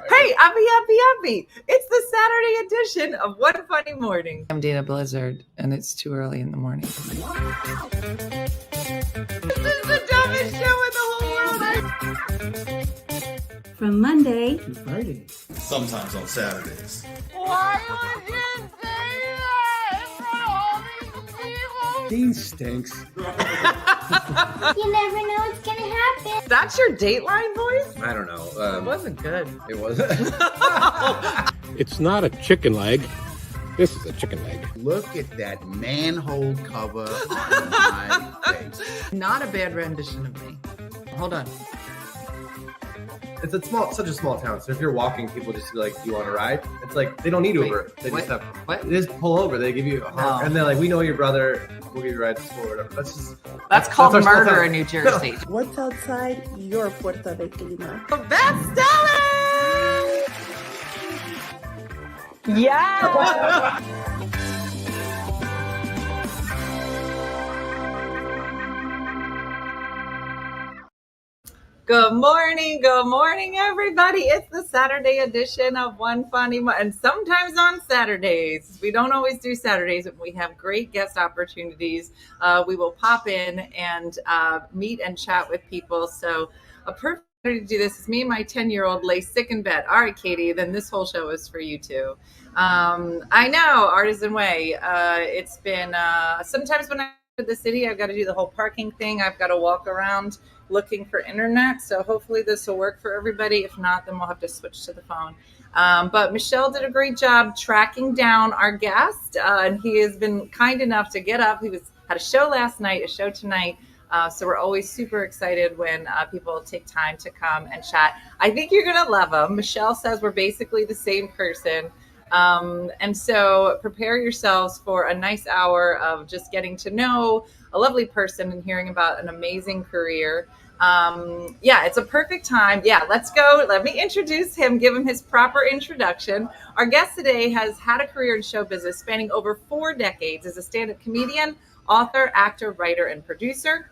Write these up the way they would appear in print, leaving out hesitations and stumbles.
Hey, uppy. It's the Saturday edition of One Funny Morning. I'm Dana Blizzard, and it's too early in the morning. This is the dumbest show in the whole world. From Monday to Friday. Sometimes on Saturdays. Why would you say that in front of all these people? Dean stinks. You never know what's gonna happen. That's your Dateline voice? I don't know. It wasn't good. It wasn't. It's not a chicken leg. This is a chicken leg. Look at that manhole cover on my face. Not a bad rendition of me. Hold on. It's such a small town. So if you're walking, people just be like, "Do you want to ride?" It's like they don't need Uber. They what? just have. What? They just pull over. They give you a honk, and they're like, "We know your brother. We'll give you a ride to school or whatever." That's called our small murder town. in New Jersey. What's outside your Puerto Rico? That's Stella! Yeah! Good morning, everybody. It's the Saturday edition of One Funny and sometimes on Saturdays. We don't always do Saturdays, but we have great guest opportunities. We will pop in and meet and chat with people. So a perfect way to do this is me and my 10-year-old lay sick in bed. All right, Katie, then this whole show is for you too. I know, Artisan Way. It's been sometimes when I'm in the city, I've got to do the whole parking thing. I've got to walk around looking for internet. So hopefully this will work for everybody. If not, then we'll have to switch to the phone. But Michelle did a great job tracking down our guest. And he has been kind enough to get up. He had a show last night, a show tonight. So we're always super excited when people take time to come and chat. I think you're going to love him. Michelle says we're basically the same person. And so prepare yourselves for a nice hour of just getting to know a lovely person and hearing about an amazing career. It's a perfect time. Yeah, let's go. Let me introduce him, give him his proper introduction. Our guest today has had a career in show business spanning over 4 decades as a stand-up comedian, author, actor, writer, and producer.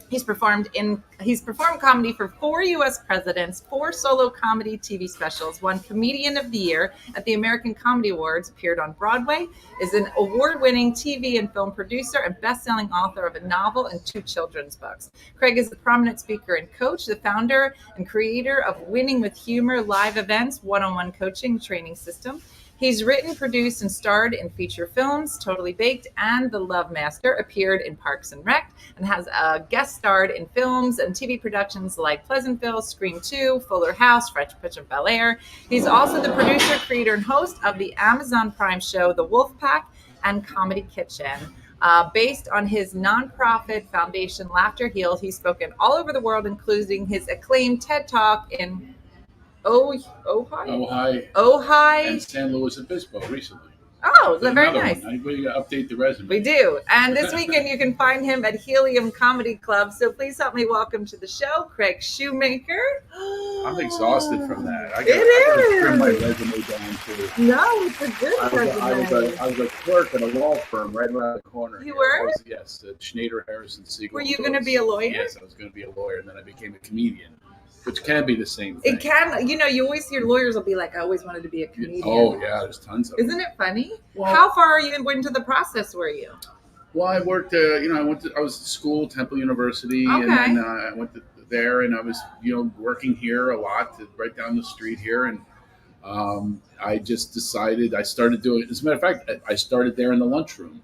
He's performed comedy for 4 U.S. presidents, 4 solo comedy TV specials, won Comedian of the Year at the American Comedy Awards, appeared on Broadway, is an award-winning TV and film producer and best-selling author of a novel and 2 children's books. Craig is a prominent speaker and coach, the founder and creator of Winning with Humor live events, one-on-one coaching training system. He's written, produced, and starred in feature films, Totally Baked and The Love Master, appeared in Parks and Rec, and has guest starred in films and TV productions like Pleasantville, Scream 2, Fuller House, Fresh Prince of Bel-Air. He's also the producer, creator, and host of the Amazon Prime show, The Wolf Pack and Comedy Kitchen. Based on his nonprofit foundation, Laughter Heals, he's spoken all over the world, including his acclaimed TED Talk in Ojai and San Luis Obispo recently. Oh, very nice. We update the resume. We do. And this weekend you can find him at Helium Comedy Club. So please help me welcome to the show, Craig Shoemaker. I'm exhausted from that. I is. Trim my resume down too. No, it's a good resume. I was a clerk at a law firm right around the corner. You were? Yes, at Schneider, Harrison, Siegel. Were you going to be a lawyer? Yes, I was going to be a lawyer, and then I became a comedian. Which can be the same thing. It can, you always hear lawyers will be like, I always wanted to be a comedian. Oh, yeah, there's tons of them. Isn't it funny? Well, how far are you into the process were you? Well, I worked, I was at school, Temple University, Okay. and then I went there, and I was, working here a lot, right down the street here, and I just decided, I started doing, as a matter of fact, I started there in the lunchroom.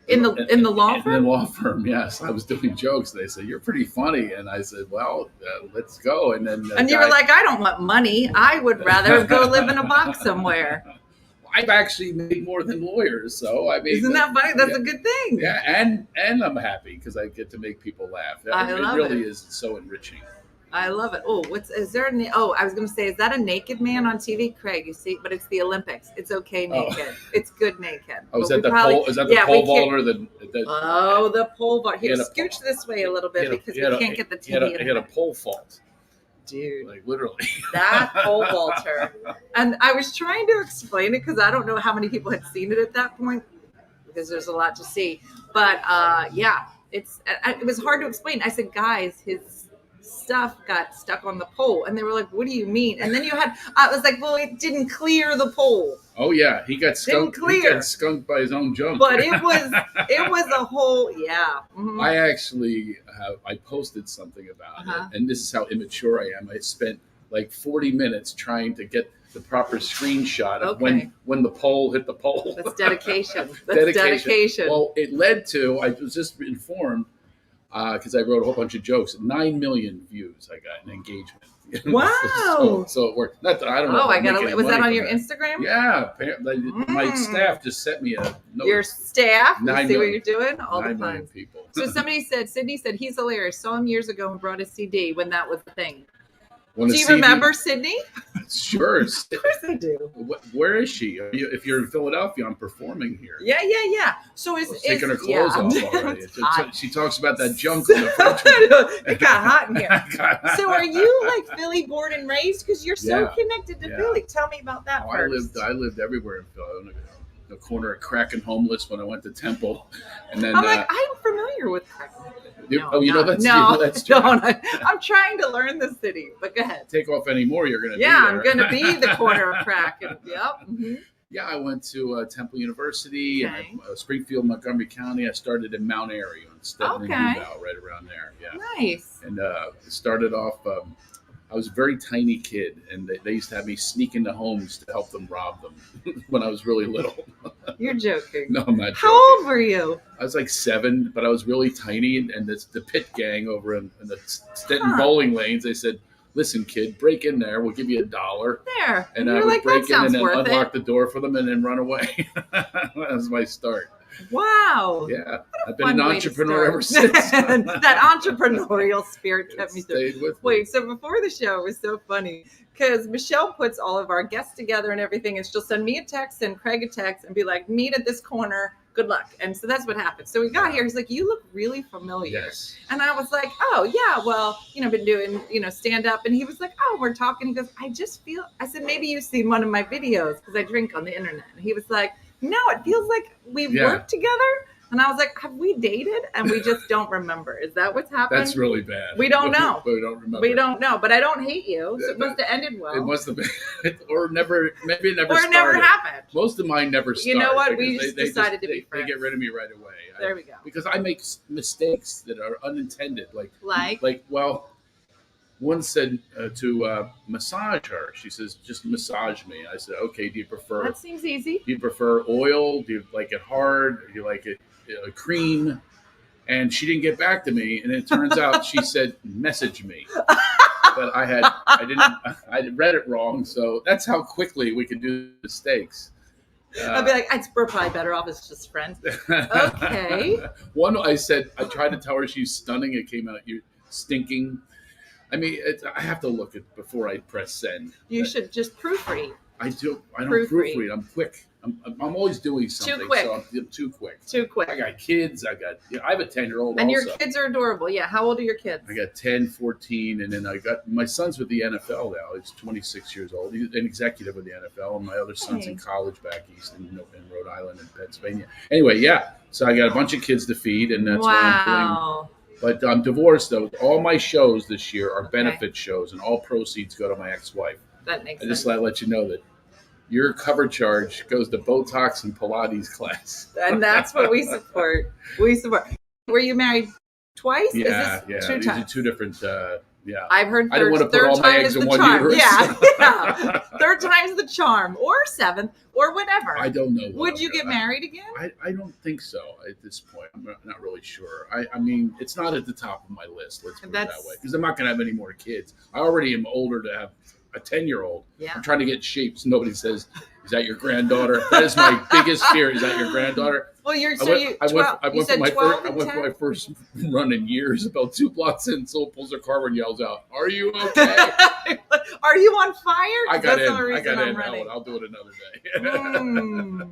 In the law firm? In the law firm, yes. I was doing jokes. They said, "You're pretty funny," and I said, "Well, let's go." And then you were like, "I don't want money. I would rather go live in a box somewhere." I've actually made more than lawyers, so I mean, isn't that funny? That's a good thing. Yeah, and I'm happy because I get to make people laugh. It really is so enriching. I love it. Oh, I was going to say, is that a naked man on TV? Craig, you see, but it's the Olympics. It's okay naked. Oh. It's good naked. Oh, is that the pole? Is that the pole vault or the pole vault. Here, scooch this way a little bit because we can't get the TV. He had a pole vault. Dude. Like literally. That pole vaulter. And I was trying to explain it because I don't know how many people had seen it at that point because there's a lot to see. But it was hard to explain. I said, guys, his stuff got stuck on the pole. And they were like, what do you mean? And then I was like, well, it didn't clear the pole. Oh yeah, he got skunked. Didn't clear. He got skunked by his own junk. But it was a whole, yeah. Mm-hmm. I actually I posted something about it, and this is how immature I am. I spent like 40 minutes trying to get the proper screenshot of when the pole hit the pole. That's dedication. That's dedication. Well, it led to, I was just informed, because I wrote a whole bunch of jokes, 9 million views I got in engagement. Wow. so it worked. Not that I don't know. Was that on your Instagram? Yeah. My staff just sent me a note. Your staff? You see 9 what million. you're doing? All the 9 million fun. people. So Sydney said he's hilarious. Saw him years ago and brought a CD when that was the thing. Do you remember Sydney? Sure. Of course I do. Where is she? If you're in Philadelphia, I'm performing here. Yeah. So it's taking her clothes off already. She talks about that junk. It got hot in here. So are you like Philly born and raised? Because you're so connected to Philly. Tell me about that first. I lived everywhere in Philly. The corner of Crack and Homeless when I went to Temple, and then I'm familiar with Crack. That's true. I'm trying to learn the city, but go ahead. Take off any more, you're gonna. I'm gonna be the corner of Crack. Yep. Mm-hmm. Yeah, I went to Temple University, and Springfield, Montgomery County. I started in Mount Airy on Stedman and Duval, right around there. Yeah. Nice. And started off. I was a very tiny kid, and they used to have me sneak into homes to help them rob them when I was really little. You're joking. No, I'm not joking. How old were you? I was like 7, but I was really tiny. And the pit gang over in the Stenton bowling lanes, they said, listen, kid, break in there. We'll give you $1. There. And I would break in and then unlock the door for them and then run away. That was my start. Wow. Yeah. I've been an entrepreneur ever since. That entrepreneurial spirit kept me through. Stayed with me. Wait, so before the show, it was so funny because Michelle puts all of our guests together and everything, and she'll send me a text and Craig a text and be like, meet at this corner. Good luck. And so that's what happened. So we got here. He's like, you look really familiar. Yes. And I was like, oh, yeah, well, been doing, stand up. And he was like, oh, we're talking. He goes, I said, maybe you've seen one of my videos because I drink on the internet. And he was like, no, it feels like we've worked together. And I was like, have we dated? And we just don't remember. Is that what's happened? That's really bad. We don't know. We don't remember. We don't know. But I don't hate you. So it must have ended well. It must have been. Or never. Maybe it never started. Or it never happened. Most of mine never started. You know what? We just decided to be friends. They get rid of me right away. There we go. Because I make mistakes that are unintended. Well, one said to massage her. She says, just massage me. I said, okay, do you prefer? That seems easy. Do you prefer oil? Do you like it hard? Do you like it cream? And she didn't get back to me. And it turns out she said, message me. But I read it wrong. So that's how quickly we can do mistakes. I'd be like, we're probably better off as just friends. Okay. One, I tried to tell her she's stunning. It came out, you stinking. I mean, I have to look at before I press send. You should just proofread. I do. I don't proofread. I'm quick. I'm always doing something. Too quick. So I'm too quick. Too quick. I got kids. I have a 10-year-old. And your kids are adorable. Yeah. How old are your kids? I got 10, 14, and then I got my son's with the NFL now. He's 26 years old. He's an executive with the NFL, and my other son's in college back east in Rhode Island and Pennsylvania. Anyway, yeah. So I got a bunch of kids to feed, and that's what I'm doing. But I'm divorced, though. All my shows this year are benefit shows, and all proceeds go to my ex-wife. That makes sense. I just let you know that your cover charge goes to Botox and Pilates class. And that's what we support. Were you married twice? Yeah. Two These times? are two different, I've heard I don't want to put all my eggs in one uterus. Yeah. Third time's the charm. Or seventh, or whatever. I don't know. Would you get married again? I don't think so at this point. I'm not really sure. I mean, it's not at the top of my list. Let's put it that way. Because I'm not going to have any more kids. I already am older to have a 10-year-old. Yeah. I'm trying to get shape so nobody says, is that your granddaughter? That is my biggest fear. Is that your granddaughter? Well, I went for my first run in years. About 2 blocks in, someone pulls their car and yells out, "Are you okay? Are you on fire?" I got in. I'll do it another day.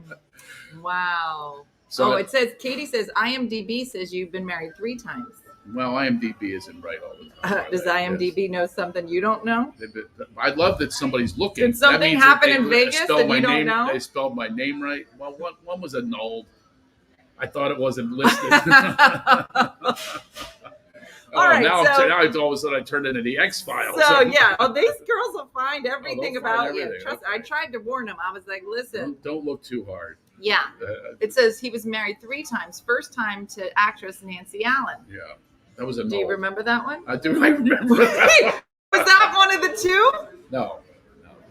Wow. So it says, Katie says, IMDb says you've been married 3 times. Well, IMDb isn't right all the time. Does IMDb know something you don't know? I love that somebody's looking. Did something happen in Vegas that you don't know? They spelled my name right. Well, one was annulled. I thought it wasn't listed. All right, now so all of a sudden I turned into the X-Files. So yeah, these girls will find everything they'll find about you. everything. Trust. Okay. I tried to warn them. I was like, listen. Don't look too hard. Yeah. It says he was married 3 times. First time to actress Nancy Allen. Yeah, that was a. Do you remember that one? I do. I remember. That. Was that one of the 2? No,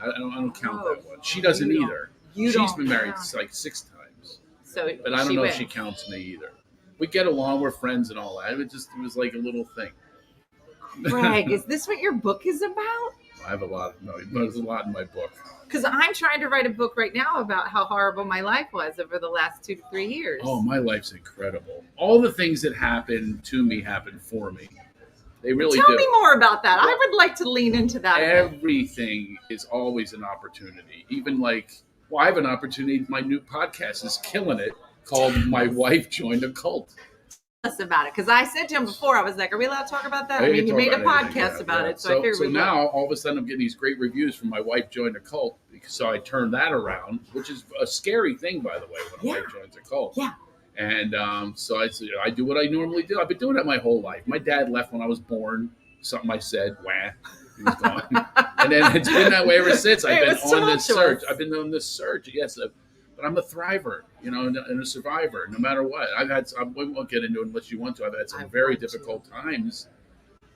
I don't count that one. She doesn't you either. You She's don't been married count. like 6 times. So, But I don't know if she wins. counts me either. We get along, we're friends and all that. It was like a little thing. Craig, is this what your book is about? I have there's a lot in my book. Because I'm trying to write a book right now about how horrible my life was over the last 2 to 3 years. Oh, my life's incredible. All the things that happened to me happened for me. They really Tell do. me more about that. I would like to lean into that. Everything is always an opportunity. Even I have an opportunity. My new podcast is killing it, called "My Wife Joined a Cult." Us about it, because I said to him before, I was like, "Are we allowed to talk about that?" I can mean, you talk made a about anything, podcast about it, so I So figured we would. now all of a sudden I'm getting these great reviews from "My Wife Joined a Cult," so I turned that around, which is a scary thing, by the way, when a wife joins a cult. Yeah. And so I do what I normally do. I've been doing that my whole life. My dad left when I was born. Something I said, wah, he was gone. And then it's been that way ever since. I've been on this search. I've been on this search, yes. But I'm a thriver, and a survivor, no matter what. We won't get into it unless you want to. I've had some very difficult times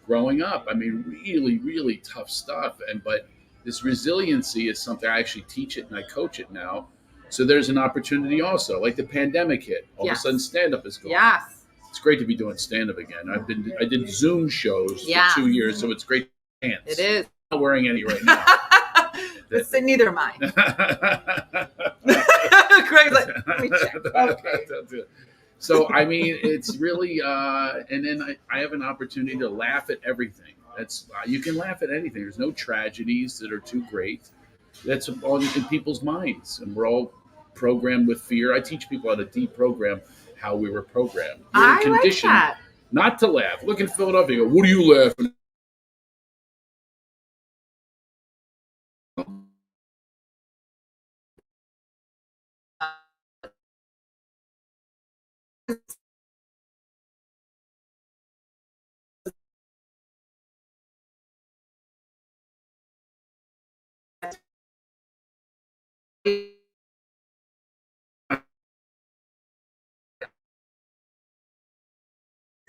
growing up. I mean, really, really tough stuff. But this resiliency is something I actually teach it and I coach it now. So there's an opportunity also. Like the pandemic hit. All of a sudden, stand-up is gone. Yes. It's great to be doing stand-up again. I did Zoom shoes for 2 years, so it's great pants. It is. I'm not wearing any right now. Listen, neither am I. Craig's like, let me check. Okay. So, I mean, it's really, and then I have an opportunity to laugh at everything. You can laugh at anything. There's no tragedies that are too great. That's all in people's minds, and we're all programmed with fear. I teach people how to deprogram how we were programmed. We were conditioned like that. Not to laugh. Look in Philadelphia. Go, what are you laughing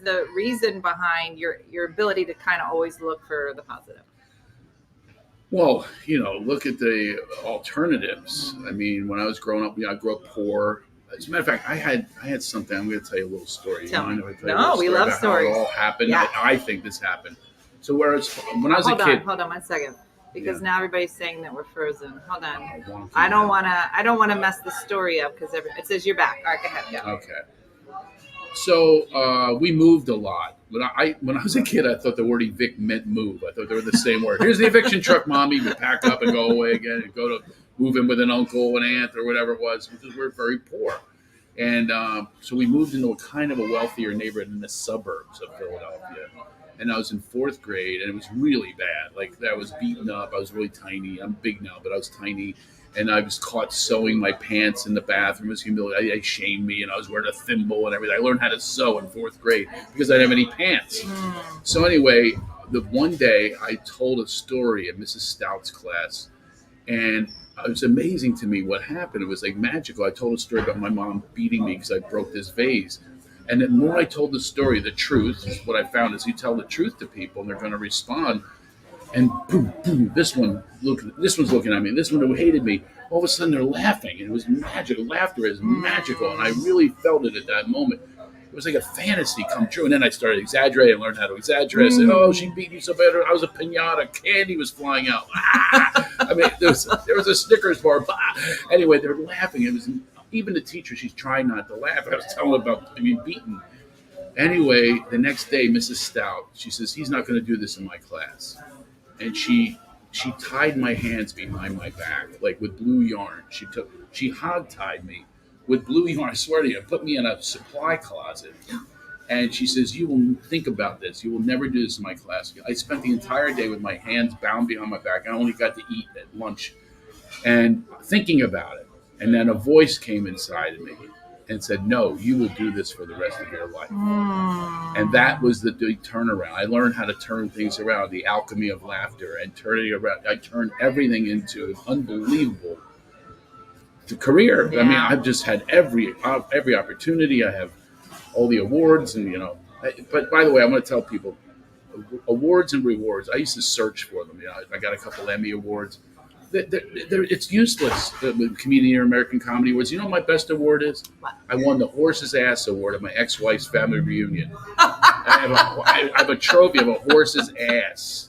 The reason behind your ability to kind of always look for the positive. Well, look at the alternatives. I mean, when I was growing up, I grew up poor. As a matter of fact, I had something. I'm going to tell you a little story. Tell me. No, we love stories. How it all happened. Yeah. I think this happened. So when I was a kid. Hold on 1 second. Because now everybody's saying that we're frozen. Hold on. I don't want to mess the story up because it says you're back. All right, go ahead. Yeah. Okay. So we moved a lot. When I was a kid, I thought the word evict meant move. I thought they were the same word. Here's the eviction truck, Mommy. We pack up and go away again and go to move in with an uncle, an aunt, or whatever it was, because we're very poor. And so we moved into a kind of a wealthier neighborhood in the suburbs of Philadelphia. And I was in 4th grade, and it was really bad. Like, I was beaten up. I was really tiny. I'm big now, but I was tiny. And I was caught sewing my pants in the bathroom. It was humiliating. They shamed me, and I was wearing a thimble and everything. I learned how to sew in 4th grade because I didn't have any pants. So anyway, the one day I told a story in Mrs. Stout's class, and it was amazing to me what happened. It was like magical. I told a story about my mom beating me because I broke this vase. And the more I told the story, the truth, what I found is you tell the truth to people and they're going to respond. And boom, boom, this one's looking at me. This one who hated me, all of a sudden they're laughing. And it was magical. Laughter is magical. And I really felt it at that moment. It was like a fantasy come true. And then I started exaggerating. I learned how to exaggerate. I said, oh, she beat me so bad. I was a piñata. Candy was flying out. I mean, there was a Snickers bar. Anyway, they're laughing. It was even the teacher, she's trying not to laugh. I was telling her about being beaten. Anyway, the next day, Mrs. Stout, she says, he's not going to do this in my class. And she tied my hands behind my back, like with blue yarn. She hog-tied me with blue yarn. I swear to you, put me in a supply closet. And she says, you will think about this. You will never do this in my class. I spent the entire day with my hands bound behind my back. I only got to eat at lunch and thinking about it. And then a voice came inside of me. and said, no, you will do this for the rest of your life. And that was the big turnaround. I learned how to turn things around, the alchemy of laughter, and turning around. I turned everything into an unbelievable career. I mean, I've just had every opportunity. I have all the awards, and but by the way, I'm going to tell people, awards and rewards, I used to search for them. I got a couple Emmy awards. It's useless. The Comedian American Comedy Awards. You know what my best award is? What? I won the Horse's Ass Award at my ex-wife's family reunion. I have a trophy of a horse's ass.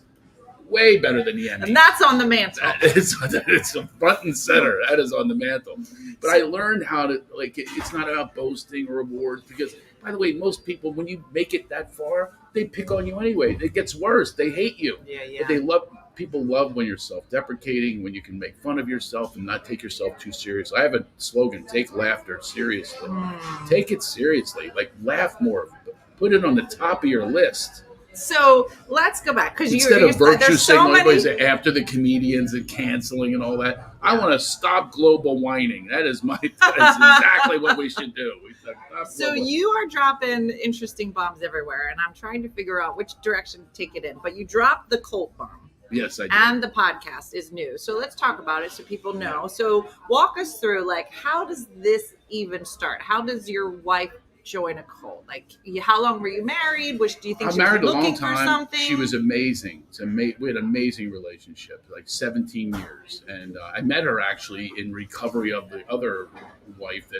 Way better than the Emmy. And that's on the mantle. It's a front and center. That is on the mantle. But I learned how to, it's not about boasting or awards, because, by the way, most people, when you make it that far, they pick on you anyway. It gets worse. They hate you. Yeah. But people love when you're self-deprecating, when you can make fun of yourself and not take yourself too seriously. I have a slogan: take laughter seriously. Take it seriously. Laugh more. Put it on the top of your list. So let's go back, because instead of virtue signaling so after the comedians and canceling and all that, I want to stop global whining. That is exactly what we should do. So you are dropping interesting bombs everywhere, and I'm trying to figure out which direction to take it in. But you dropped the cult bomb. Yes, I did. And the podcast is new. So let's talk about it so people know. So walk us through, how does this even start? How does your wife join a cult? How long were you married? Do you think she was looking for something? She was amazing. We had an amazing relationship, 17 years. And I met her actually in recovery of the other wife,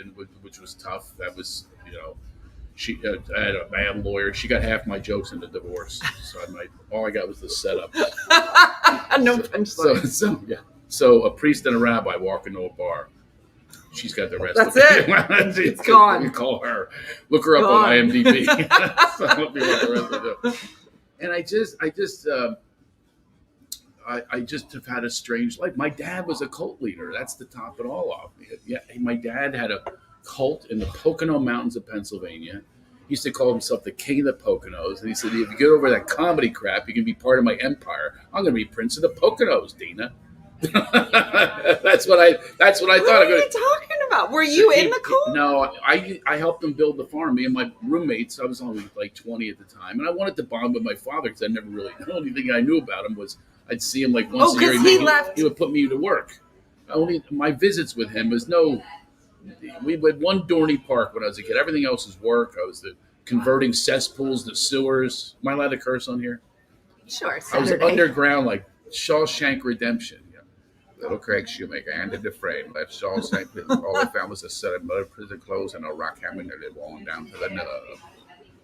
which was tough. That was, I had a lawyer. She got half my jokes in the divorce. So all I got was the setup. No punchline. So a priest and a rabbi walk into a bar. She's got the rest That's of it. It's gone. You call her. Look her up on IMDb. So I'll be like the rest of it. And I just have had a strange life. My dad was a cult leader. That's to top it all off. Yeah, my dad had a cult in the Pocono Mountains of Pennsylvania. He used to call himself the king of the Poconos. And he said, if you get over that comedy crap, you can be part of my empire. I'm going to be Prince of the Poconos, Dina. That's what I thought. What are you talking about? Were you in the cult? No, I helped them build the farm. Me and my roommates. I was only 20 at the time, and I wanted to bond with my father because I never really. The only thing I knew about him was I'd see him once a year. He left. He would put me to work. My visits with him was no. We had one Dorney Park when I was a kid. Everything else was work. I was converting cesspools to sewers. Am I allowed to curse on here? Sure. Saturday. I was underground like Shawshank Redemption. Little Craig Shoemaker entered the frame, left Shawshank. All I found was a set of mud prison clothes and a rock hammer nearly worn down to the nerve.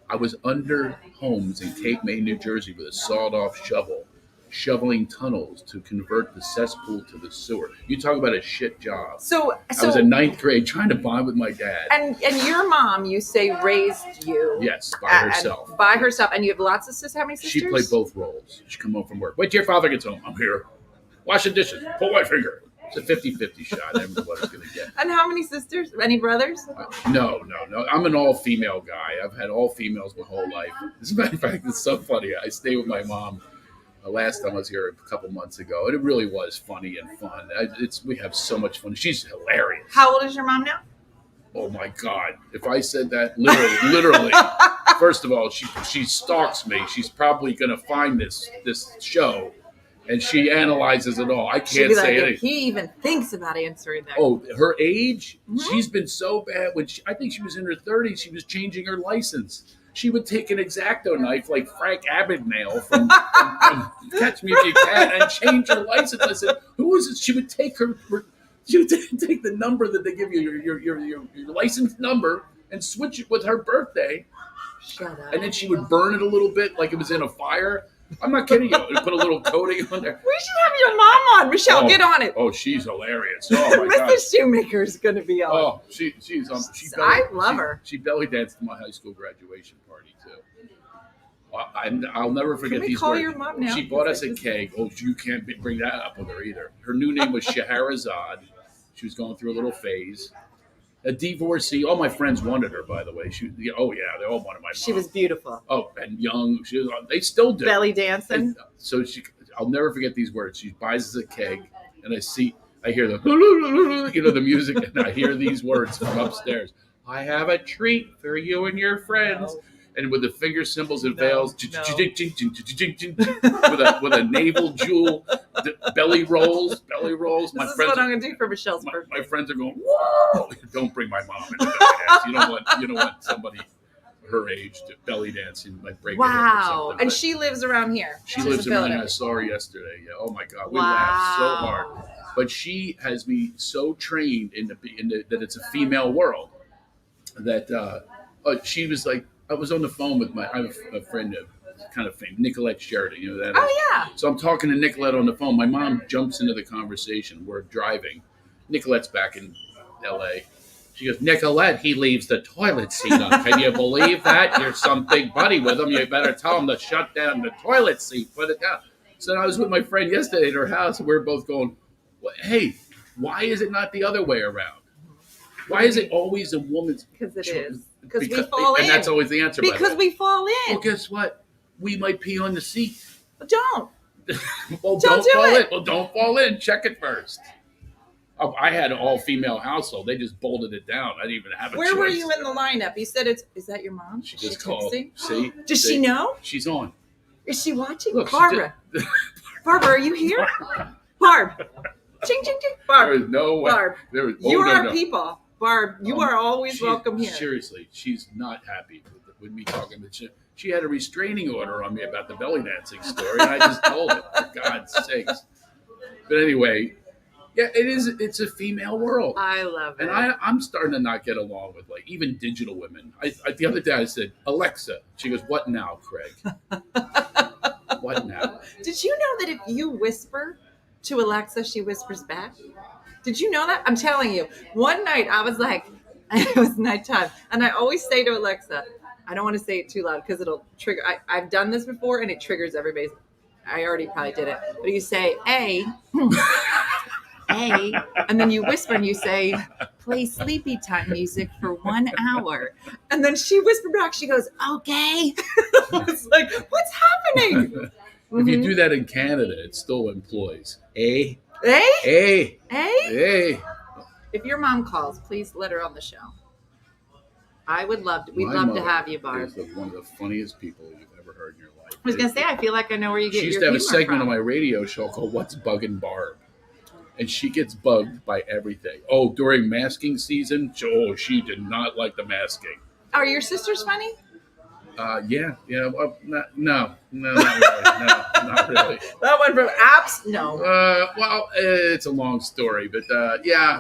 I was under homes in Cape May, New Jersey, with a sawed-off shovel, shoveling tunnels to convert the cesspool to the sewer. You talk about a shit job. So I was in 9th grade trying to bond with my dad. And your mom, you say, raised you. Yes, by herself. By herself. And you have lots of sisters? How many sisters? She played both roles. She'd come home from work. Wait till your father gets home. I'm here. Wash the dishes. Pull my finger. It's a 50-50 shot. I don't know what I was going to get. And how many sisters? Any brothers? No. I'm an all-female guy. I've had all females my whole life. As a matter of fact, it's so funny. I stayed with my mom last time I was here a couple months ago, and it really was funny and fun. We have so much fun. She's hilarious. How old is your mom now? Oh, my God. If I said that literally, first of all, she stalks me. She's probably going to find this show. And she analyzes it all. I can't say anything. He even thinks about answering that. Oh, her age? Mm-hmm. She's been so bad. I think she was in her 30s. She was changing her license. She would take an X-Acto knife like Frank Abagnale from Catch Me If You Can and change her license. I said, who is it? She would take take the number that they give you, your license number, and switch it with her birthday. Shut up. And then she would burn it a little bit like it was in a fire. I'm not kidding you. Put a little coating on there. We should have your mom on. Michelle, get on it. Oh, she's hilarious. Oh, my God. Mrs. Shoemaker is going to be on. Oh, she's on. I love her. She belly danced at my high school graduation party, too. I'll never forget these words. Call your mom now? She bought us a cake. Oh, you can't bring that up with her either. Her new name was Scheherazade. She was going through a little phase. A divorcee. All my friends wanted her, by the way. They all wanted my mom. She was beautiful. Oh, and young. They still do. Belly dancing. So I'll never forget these words. She buys us a keg, and I hear the music, and I hear these words from upstairs. I have a treat for you and your friends. No. And with the finger symbols and No, veils, no. with a navel jewel, belly rolls. This is what I'm gonna do for Michelle's birthday. My friends are going, whoa! Don't bring my mom into belly dance. You don't want somebody her age to belly dancing might break her hip or Wow. something. And But she lives around here. she She's lives in around here. I Philadelphia. saw her yesterday. Yeah. Oh my God, we Wow. laughed so hard. But she has me so trained in that it's a female world that she was like, I was on the phone with I have a friend, kind of famous, Nicolette Sheridan. You know that? Oh yeah. So I'm talking to Nicolette on the phone. My mom jumps into the conversation. We're driving. Nicolette's back in L.A. She goes, Nicolette, he leaves the toilet seat on. Can you believe that? You're some big buddy with him. You better tell him to shut down the toilet seat. Put it down. So I was with my friend yesterday at her house, and we were both going, well, hey, why is it not the other way around? Why is it always a woman's Because it choice? is. Because we fall in. And that's always the answer. by the Because way. we fall in. Well, guess what? We might pee on the seat. Don't. Well, Don't do fall it. in. Well, don't fall in. Check it first. Oh, I had an all-female household. They just bolted it down. I didn't even have a Where choice. were you in the lineup? You said is that your mom? She Is just called. texting? See? Does she know? She's on. Is she watching? Look, she Barbara. Barbara, are you here? Barb. Ching, ching, ching. There Barb. was no way. Barb. There was, You are no. people. Barb, you are always welcome here. Seriously, she's not happy with me talking. But she had a restraining order on me about the belly dancing story, and I just told it, for God's sakes. But anyway, yeah, it's a female world. I love it. And I'm starting to not get along with like even digital women. The other day I said, Alexa. She goes, what now, Craig? What now? Did you know that if you whisper to Alexa, she whispers back? Did you know that? I'm telling you. One night I was like, it was nighttime, and I always say to Alexa, I don't want to say it too loud because it'll trigger. I've done this before, and it triggers everybody's. I already probably did it, but you say A, A, and then you whisper and you say, play sleepy time music for 1 hour, and then she whispered back. She goes, okay. I was like, what's happening? If you do that in Canada, it still employs. A. A? A. A? A. If your mom calls, please let her on the show. I would love to. We'd My love to mother have you, Barb. is one of the funniest people you've ever heard in your life. I was gonna say, I feel like I know where you get She used your to have a humor segment from. on my radio show called What's Bugging Barb? And she gets bugged by everything. Oh, during masking season, she did not like the masking. Are your sisters funny? Yeah. Well, no, not really. No, not really. That one from apps? No. Well, it's a long story, but yeah,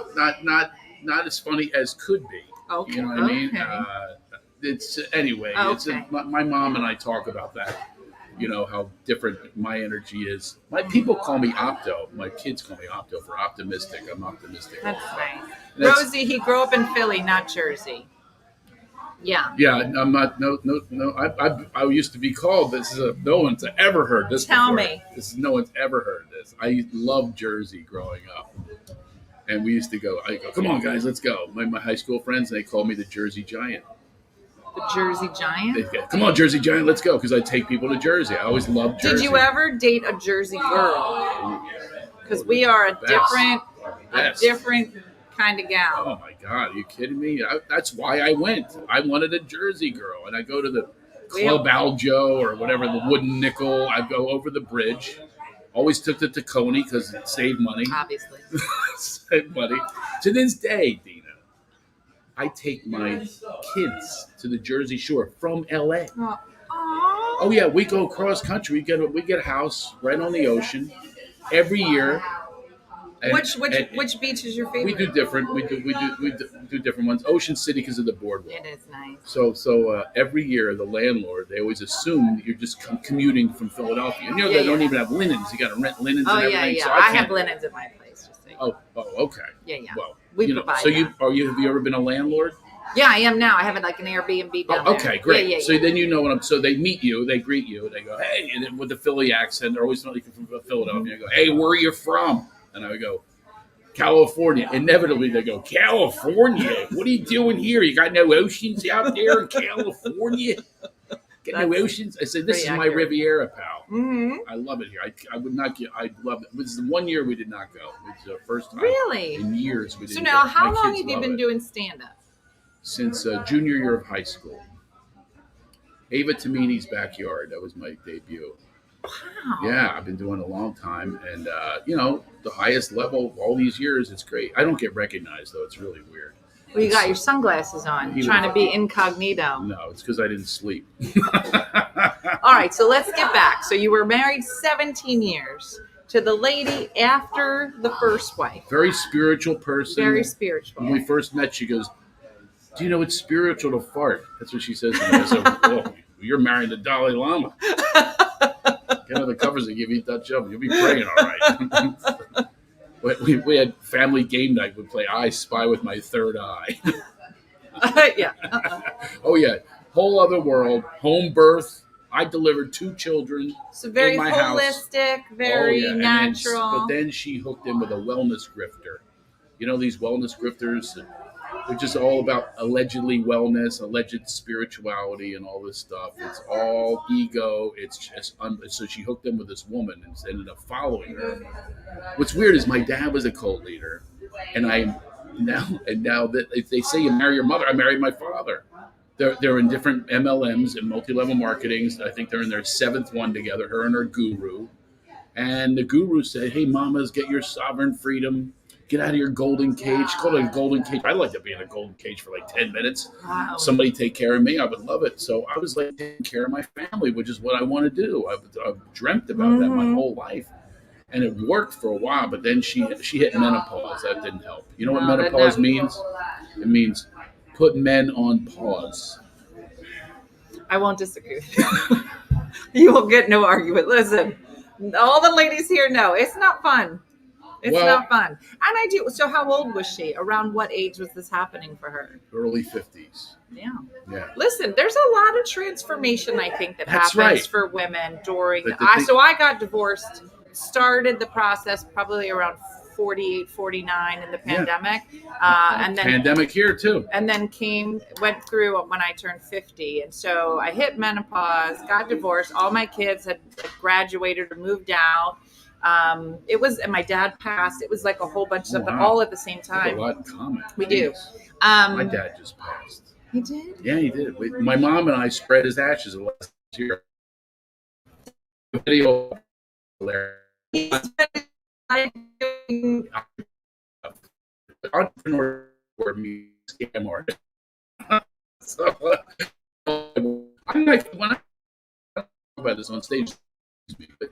not as funny as could be. Okay. You know what I mean? Okay. It's anyway. Okay. My mom and I talk about that. You know how different my energy is. My people call me Opto. My kids call me Opto for optimistic. I'm optimistic. That's nice. That's- Rosie, he grew up in Philly, not Jersey. Yeah. Yeah, I'm not. No. I used to be called. No one's ever heard this. Tell before. me. No one's ever heard this. I loved Jersey growing up, and we used to go. I go, come on, guys, let's go. My high school friends, they called me the Jersey Giant. The Jersey Giant? They'd go, come on, Jersey Giant, let's go, because I take people to Jersey. I always loved Jersey. Did you ever date a Jersey girl? Because we are a different kind of gal. Oh my God, are you kidding me? That's why I went. I wanted a Jersey girl, and I go to the Club Aljo or whatever, the Wooden Nickel. I go over the bridge. Always took the Tacony because it saved money. Obviously. Saved money. To this day, Dina, I take my kids to the Jersey Shore from LA. Oh yeah, we go cross country. We get a house right on the ocean every year. And, which beach is your favorite? We do different. We do different ones. Ocean City because of the boardwalk. It is nice. So every year the landlord, they always assume that you're just commuting from Philadelphia. And they don't even have linens. You got to rent linens. and everything. Yeah. So I have linens at my place. Just so you know. Oh, okay. Yeah. Well, We provide so that. have you ever been a landlord? Yeah, I am now. I have like an Airbnb down there. Okay, great. Yeah. So then you know what I'm. So they meet you, they greet you, they go, hey, and then with the Philly accent, they're always from Philadelphia. I go, hey, where are you from? And I would go, California. Inevitably, they go, California? What are you doing here? You got no oceans out there in California? Got no oceans? I said, this is my Riviera, pal. Mm-hmm. I love it here. I would not get. I love it. This is the 1 year we did not go. It's the first time Really? in years we didn't. So now, go. how My long kids have you love been it. doing stand-up? since junior year of high school. Ava Tamini's Backyard. That was my debut. Wow. Yeah, I've been doing it a long time, and the highest level all these years. It's great. I don't get recognized though. It's really weird. Well, you got your sunglasses on, trying to be incognito. No, it's because I didn't sleep. All right, so let's get back. So you were married 17 years to the lady after the first wife. Very spiritual person. Very spiritual. When we first met, she goes, "Do you know it's spiritual to fart?" That's what she says to me. I said, "Oh, you're marrying the Dalai Lama. Get on the covers and give you a touch up. You'll be praying all right." We had family game night. We'd play I Spy with My Third Eye. Yeah. Oh, yeah. Whole other world. Home birth. I delivered 2 children. So very in my holistic, house. very And natural. but then she hooked in with a wellness grifter. You know these wellness grifters? They're just all about allegedly wellness, alleged spirituality, and all this stuff. It's all ego. It's just so she hooked in with this woman and ended up following her. What's weird is my dad was a cult leader, and now that if they say you marry your mother, I married my father. They're in different MLMs and multi-level marketings. I think they're in their 7th one together. Her and her guru, and the guru said, "Hey, mamas, get your sovereign freedom. Get out of your golden cage." She called it a golden cage. I'd like to be in a golden cage for like 10 minutes. Wow. Somebody take care of me. I would love it. So I was like taking care of my family, which is what I want to do. I've dreamt about that my whole life. And it worked for a while, but then she hit menopause. That didn't help. You know what menopause means? It means put men on pause. I won't disagree with you. You will get no argument. Listen, all the ladies here know it's not fun. It's not fun. And I do. So how old was she? Around what age was this happening for her? Early 50s. Yeah. Yeah. Listen, there's a lot of transformation, I think, that That's happens right. for women during. But So I got divorced, started the process probably around 48, 49 in the pandemic. And then Pandemic here, too. and then went through when I turned 50. And so I hit menopause, got divorced. All my kids had graduated or moved out. And my dad passed. It was like a whole bunch of stuff, but all at the same We have time. a lot in common. We do. My dad just passed. He did? Yeah, he did. My mom and I spread his ashes last year. Video entrepreneur or scam artist. So, I'm like, when I talk about this on stage, but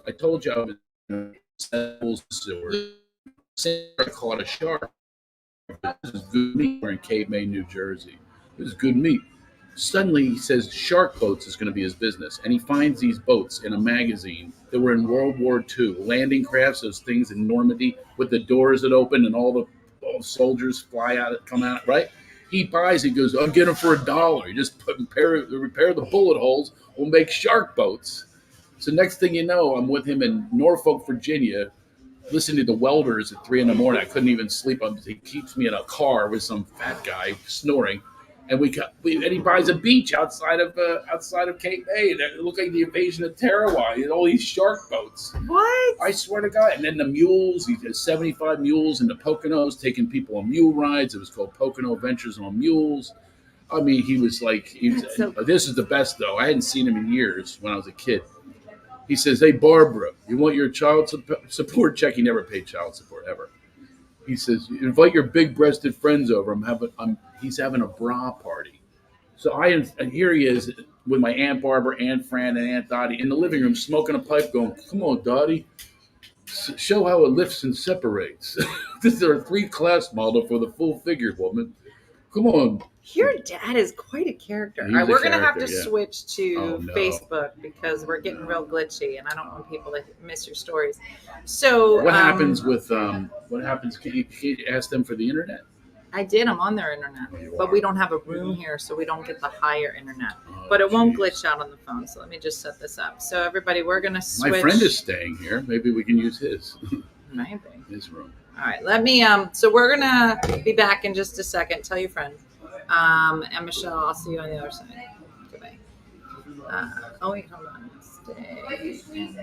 I told you I was in the sewer. I caught a shark. This is good meat. We're in Cape May, New Jersey. This is good meat. Suddenly, he says shark boats is going to be his business. And he finds these boats in a magazine that were in World War II. Landing crafts, those things in Normandy with the doors that open and all the soldiers come out, right? He buys, he goes, I'll get them for $1. You just repair the bullet holes. We'll make shark boats. So next thing you know, I'm with him in Norfolk, Virginia, listening to the Welders at 3 a.m. I couldn't even sleep. He keeps me in a car with some fat guy snoring. And he buys a beach outside of Cape May. It looked like the invasion of Tarawa. He had all these shark boats. What? I swear to God. And then the mules. He had 75 mules in the Poconos, taking people on mule rides. It was called Pocono Adventures on Mules. I mean, he was this is the best, though. I hadn't seen him in years when I was a kid. He says, hey, Barbara, you want your child support check? He never paid child support, ever. He says, invite your big-breasted friends over. He's having a bra party. So and here he is with my Aunt Barbara, Aunt Fran, and Aunt Dottie in the living room smoking a pipe going, come on, Dottie, show how it lifts and separates. This is our 3-class model for the full-figured woman. Come on. Your dad is quite a character. He's All right, we're going to have character, to yeah. switch to no. Facebook because we're getting real glitchy, and I don't want people to miss your stories. So What happens with what happens? Can you ask them for the internet? I did. I'm on their internet, but we don't have a room here, so we don't get the higher internet. But it won't glitch out on the phone. So let me just set this up. So everybody, we're going to switch. My friend is staying here. Maybe we can use his. Maybe. His room. All right. Let me. So we're gonna be back in just a second. Tell your friends. And Michelle, I'll see you on the other side. Goodbye. Wait, hold on. Stay.